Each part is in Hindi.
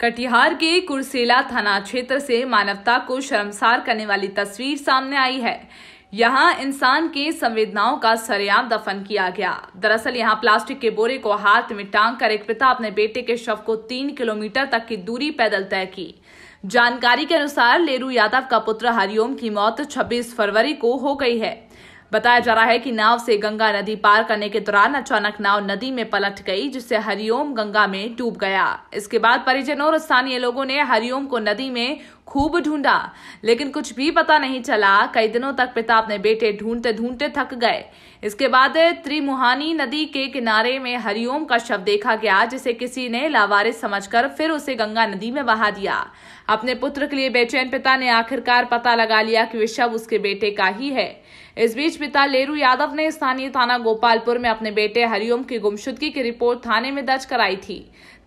कटिहार के कुर्सेला थाना क्षेत्र से मानवता को शर्मसार करने वाली तस्वीर सामने आई है। यहां इंसान के संवेदनाओं का सरेआम दफन किया गया। दरअसल यहां प्लास्टिक के बोरे को हाथ में टांग कर एक पिता अपने बेटे के शव को 3 किलोमीटर तक की दूरी पैदल तय की। जानकारी के अनुसार लेरू यादव का पुत्र हरिओम की मौत 26 फरवरी को हो गई है। बताया जा रहा है कि नाव से गंगा नदी पार करने के दौरान अचानक नाव नदी में पलट गई, जिससे हरिओम गंगा में डूब गया। इसके बाद परिजनों और स्थानीय लोगों ने हरिओम को नदी में खूब ढूंढा, लेकिन कुछ भी पता नहीं चला। कई दिनों तक पिता अपने बेटे ढूंढते ढूंढते थक गए। इसके बाद त्रिमुहानी नदी के किनारे में हरिओम का शव देखा गया, जिसे किसी ने लावारिस समझकर फिर उसे गंगा नदी में बहा दिया। अपने पुत्र के लिए बेचैन पिता ने आखिरकार पता लगा लिया कि वे शव उसके बेटे का ही है। इस बीच पिता लेरू यादव ने स्थानीय थाना गोपालपुर में अपने बेटे हरिओम की गुमशुदगी की रिपोर्ट थाने में दर्ज कराई थी।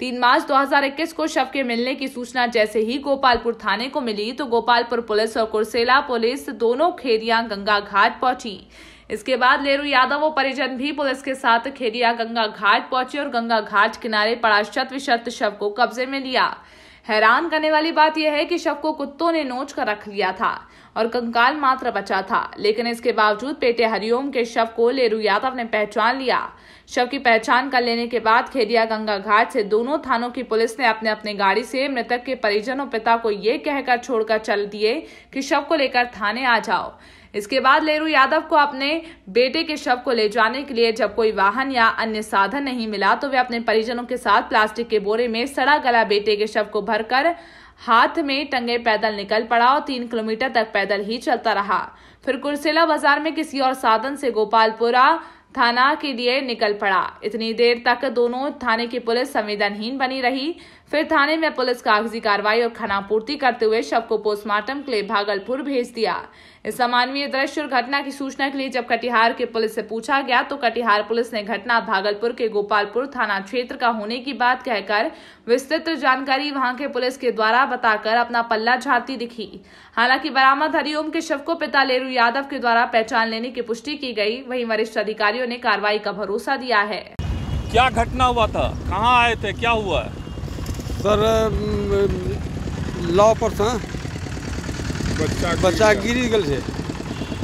3 मार्च 2021 को शव के मिलने की सूचना जैसे ही गोपालपुर थाने को मिली तो गोपालपुर पुलिस और कुर्सेला पुलिस दोनों खेरिया गंगा घाट पहुंची। इसके बाद लेरू यादव और परिजन भी पुलिस के साथ खेरिया गंगा घाट पहुंचे और गंगा घाट किनारे पड़ा शत विशत शव को कब्जे में लिया। हैरान करने वाली बात यह है कि शव को कुत्तों ने नोच कर रख लिया था और कंकाल मात्र बचा था, लेकिन इसके बावजूद बेटे हरिओम के शव को लेरू यादव ने पहचान लिया। शव की पहचान कर लेने के बाद खेरिया गंगा घाट से दोनों थानों की पुलिस ने अपने अपने गाड़ी से मृतक के परिजनों पिता को ये कहकर छोड़कर चल दिए कि शव को लेकर थाने आ जाओ। इसके बाद लेरू यादव को अपने बेटे के शव को ले जाने के लिए जब कोई वाहन या अन्य साधन नहीं मिला तो वे अपने परिजनों के साथ प्लास्टिक के बोरे में सड़ा गला बेटे के शव को भरकर हाथ में टंगे पैदल निकल पड़ा और 3 किलोमीटर तक पैदल ही चलता रहा। फिर कुर्सेला बाजार में किसी और साधन से गोपालपुरा थाना के लिए निकल पड़ा। इतनी देर तक दोनों थाने की पुलिस संवेदनहीन बनी रही। फिर थाने में पुलिस कागजी कार्रवाई और खानापूर्ति करते हुए शव को पोस्टमार्टम के लिए भागलपुर भेज दिया। इस अमानवीय दृश्य और घटना की सूचना के लिए जब कटिहार के पुलिस से पूछा गया तो कटिहार पुलिस ने घटना भागलपुर के गोपालपुर थाना क्षेत्र का होने की बात कहकर विस्तृत जानकारी वहां के पुलिस के द्वारा बताकर अपना पल्ला झाड़ती दिखी। हालांकि बरामद हरिओम के शव को पिता लेरू यादव के द्वारा पहचान लेने की पुष्टि की गई। वहीं वरिष्ठ अधिकारियों ने कार्रवाई का भरोसा दिया है। क्या घटना हुआ था, कहाँ आए थे, क्या हुआ? सर लॉ पर था, बच्चा गिरी गल से।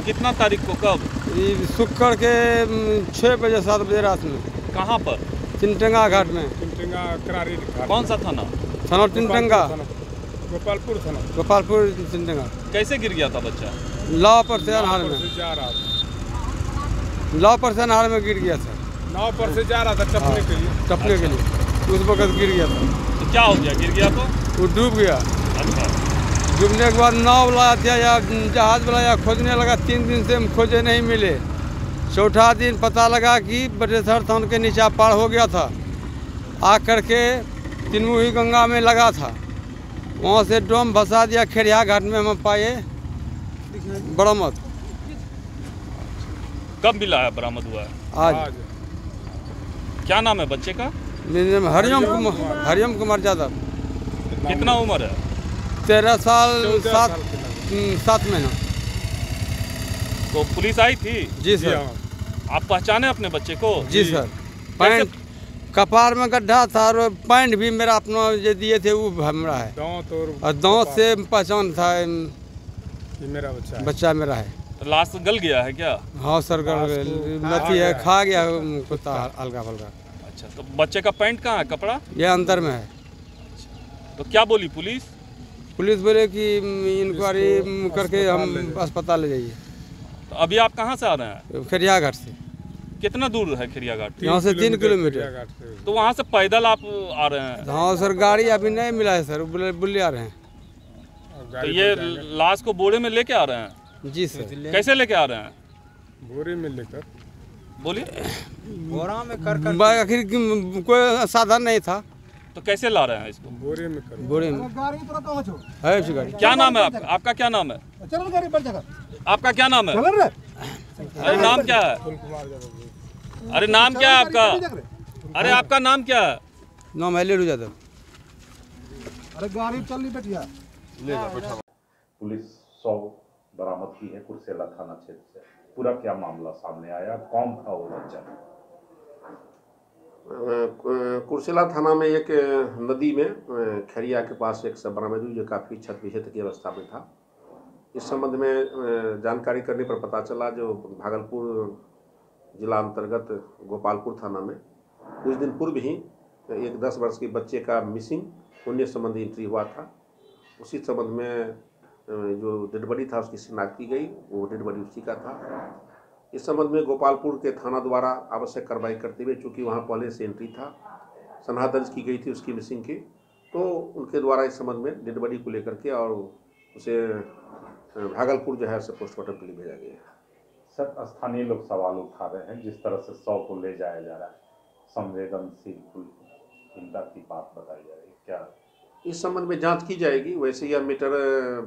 कितना तारीख को, कब? शुक्र के 6 बजे 7 बजे रात में। कहाँ पर? टिनटंगा घाट में। करारी घाट। कौन सा थाना? थाना टिनटंगा, गोपालपुर थाना। गोपालपुर टिनटंगा। कैसे गिर गया था बच्चा? लॉ पर से अनहार में, लॉ पर से अनहार में गिर गया था। नाव पर से जा रहा था टपने के लिए उस वक्त गिर गया था। तो क्या हो गया, गिर गया तो? वो डूब गया। अच्छा। डूबने के बाद नाव वाला था या जहाज वाला या खोजने लगा। 3 दिन से हम खोजे नहीं मिले। चौथा दिन पता लगा कि बटेसर थान के नीचे पार हो गया था। आ करके तिनमुही गंगा में लगा था, वहाँ से डोम भसा दिया। खेरिया घाट में हम पाए बरामद। कब मिला है, बरामद हुआ है? आज। क्या नाम है बच्चे का? हरिओम कुमार यादव। कितना उम्र है? 13 साल 7 महीना। तो पुलिस आई थी? जी सर। आप पहचाने अपने बच्चे को? जी सर। पैंट कपार में गड्ढा था और पैंट भी मेरा अपना जो दिए थे वो हमारा है। और दांत से पहचान था मेरा बच्चा मेरा है। तो लाश गल गया है क्या? हाँ सर, लती है, खा गया कुत्ता हल्का फल्का। अच्छा, तो बच्चे का पैंट कहाँ है, कपड़ा? ये अंदर में है। तो क्या बोली पुलिस? पुलिस बोले कि इंक्वायरी करके हम अस्पताल ले जाइए। तो अभी आप कहाँ से आ रहे हैं? खेरिया घाट से। कितना दूर है खेरिया घाट? यहाँ से 3 किलोमीटर। तो वहाँ से पैदल आप आ रहे हैं? हाँ सर, गाड़ी अभी नहीं मिला है सर, बुल्ले आ रहे हैं। तो ये लाश को बोरे में लेके आ रहे हैं? जी सर। कैसे लेके आ रहे हैं? बोरे में लेकर। बोलिए। बोरा में कर आखिर कोई साधन नहीं था तो कैसे ला रहे हैं इसको? बोरे में कर। बोरे में है गाड़ी। क्या नाम है आपका? आपका क्या नाम है? आपका क्या नाम है? अरे नाम क्या है? अरे नाम क्या है आपका? अरे आपका नाम क्या है? नाम है लेरू यादव। अरे गाड़ी चल नहीं बैठिया। पुलिस 100 बरामद की है कुर्सेला थाना क्षेत्र से। पूरा क्या मामला सामने आया, कौन था वो बच्चा? कुर्सेला थाना में एक नदी में खैरिया के पास एक शव बरामद हुई जो काफ़ी क्षत विक्षत की अवस्था में था। इस संबंध में जानकारी करने पर पता चला जो भागलपुर जिला अंतर्गत गोपालपुर थाना में कुछ दिन पूर्व ही एक 10 वर्ष के बच्चे का मिसिंग होने संबंधी एंट्री हुआ था। उसी संबंध में जो डेड बॉडी था उसकी शिनाख्त की गई, वो डेड बॉडी उसी का था। इस संबंध में गोपालपुर के थाना द्वारा आवश्यक कार्रवाई करते हुए, चूँकि वहाँ पहले से एंट्री था, सनहा दर्ज की गई थी उसकी मिसिंग की, तो उनके द्वारा इस संबंध में डेड बॉडी को लेकर के और उसे भागलपुर जो है उसे पोस्टमार्टम के लिए भेजा गया। सर, स्थानीय लोग सवाल उठा रहे हैं जिस तरह से शव को ले जाया जा रहा है, संवेदनशील चिंता की बात बताई जा रही है, क्या इस संबंध में जांच की जाएगी। वैसे यह मैटर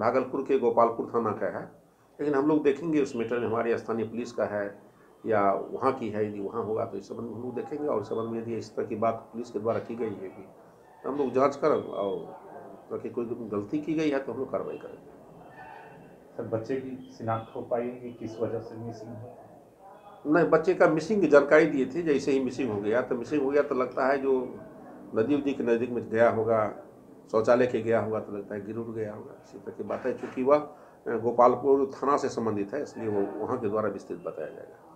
भागलपुर के गोपालपुर थाना का है, लेकिन हम लोग देखेंगे उस मैटर में हमारे स्थानीय पुलिस का है या वहाँ की है। यदि वहाँ होगा तो इस संबंध में हम लोग देखेंगे, और इस संबंध में यदि इस तरह की बात पुलिस के द्वारा की गई है तो हम लोग जाँच कर और तो कोई गलती की गई है तो हम लोग कार्रवाई करेंगे। सर, बच्चे की शिनाख्त हो पाई कि किस वजह से मिसिंग है? नहीं, बच्चे का मिसिंग की जानकारी दिए थे। जैसे ही मिसिंग हो गया तो लगता है जो नदी उदी के नज़दीक में गया होगा, शौचालय के गया होगा, तो लगता है गिर उड़ गया होगा। इसी तरह की बात है। चूँकि वह गोपालपुर थाना से संबंधित है, इसलिए वो वहाँ के द्वारा विस्तृत बताया जाएगा।